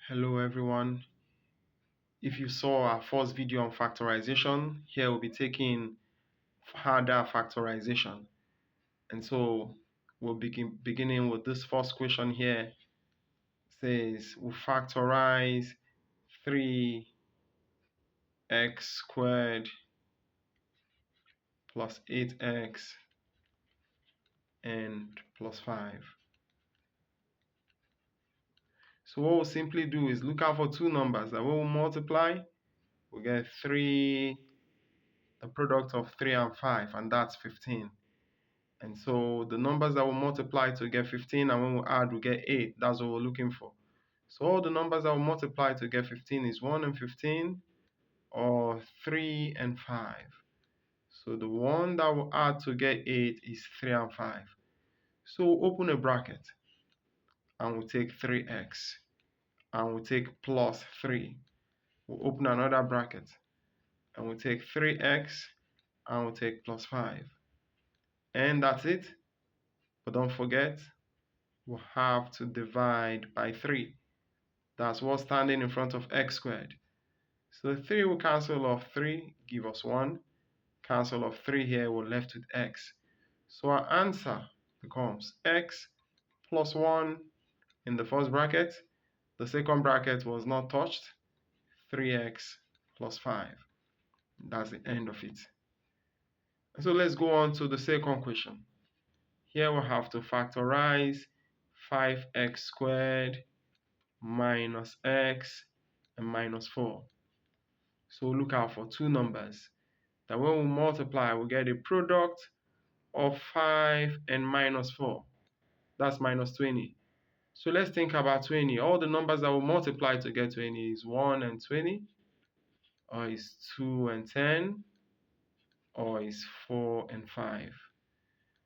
Hello everyone. If you saw our first video on factorization, here we'll be taking harder factorization. And so we'll beginning with this first question here. It says we'll factorize 3x squared plus 8x and plus 5. So what we'll simply do is look out for two numbers that when we multiply, we'll get 3, the product of 3 and 5, and that's 15. And so the numbers that will multiply to get 15, and when we add, we get 8. That's what we're looking for. So all the numbers that will multiply to get 15 is 1 and 15, or 3 and 5. So the one that will add to get 8 is 3 and 5. So we'll open a bracket, and we'll take 3x, and we'll take plus 3. We'll open another bracket, and we'll take 3x, and we'll take plus 5. And that's it. But don't forget, we'll have to divide by 3. That's what's standing in front of x squared. So 3 will cancel off 3, give us 1. Cancel off 3 here, we're left with x. So our answer becomes x plus 1 in the first bracket. The second bracket was not touched. 3x plus 5. That's the end of it. So let's go on to the second question. Here we have to factorize 5x squared minus x and minus 4. So look out for two numbers that when we multiply, we get a product of 5 and minus 4. That's minus 20. So let's think about 20. All the numbers that will multiply to get 20 is 1 and 20, or is 2 and 10, or is 4 and 5.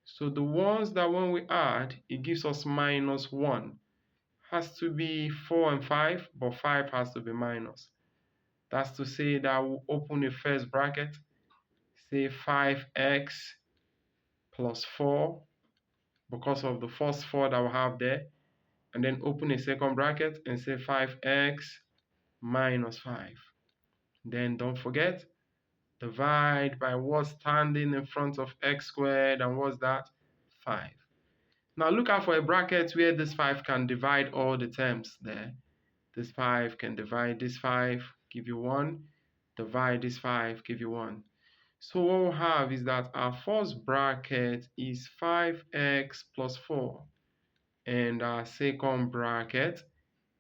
So the ones that when we add, it gives us minus 1. Has to be 4 and 5, but 5 has to be minus. That's to say that we'll open the first bracket, say 5x plus 4, because of the first 4 that we have there, and then open a second bracket and say 5x minus 5. Then don't forget, divide by what's standing in front of x squared, and what's that? 5. Now look out for a bracket where this 5 can divide all the terms there. This 5 can divide this 5, give you 1. Divide this 5, give you 1. So what we'll have is that our first bracket is 5x plus 4. And our second bracket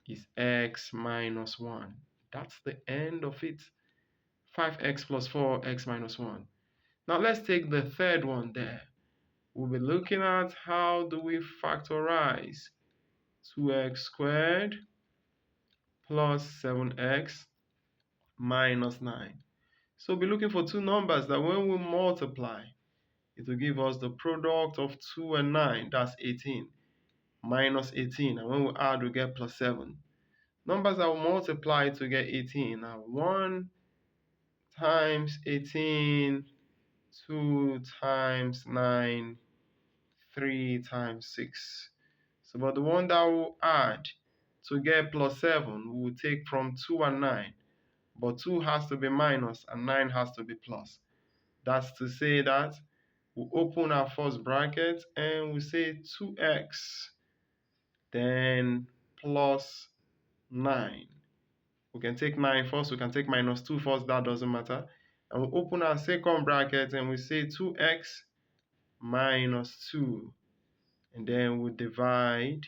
is x minus 1. That's the end of it. 5x plus 4, x minus 1. Now let's take the third one there. We'll be looking at how do we factorize 2x squared plus 7x minus 9. So we'll be looking for two numbers that when we multiply, it will give us the product of 2 and 9, that's 18, minus 18, and when we add, we get plus 7. Numbers that will multiply to get 18 are 1 times 18, 2 times 9, 3 times 6. So, but the one that will add to get plus 7, we will take from 2 and 9. But 2 has to be minus and 9 has to be plus. That's to say that we open our first bracket and we say 2x, then plus 9. We can take 9 first, we can take minus 2 first, that doesn't matter. And we open our second bracket and we say 2x minus 2. And then we divide.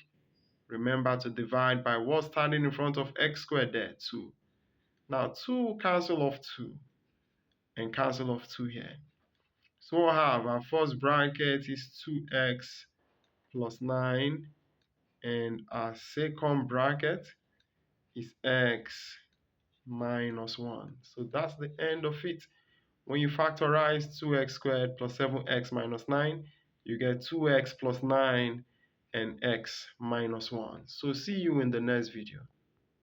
Remember to divide by what's standing in front of x squared there, 2. Now 2 cancel off 2 and cancel off 2 here. So we'll have our first bracket is 2x plus 9, and our second bracket is x minus 1. So that's the end of it. When you factorize 2x squared plus 7x minus 9, you get 2x plus 9 and x minus 1. So see you in the next video.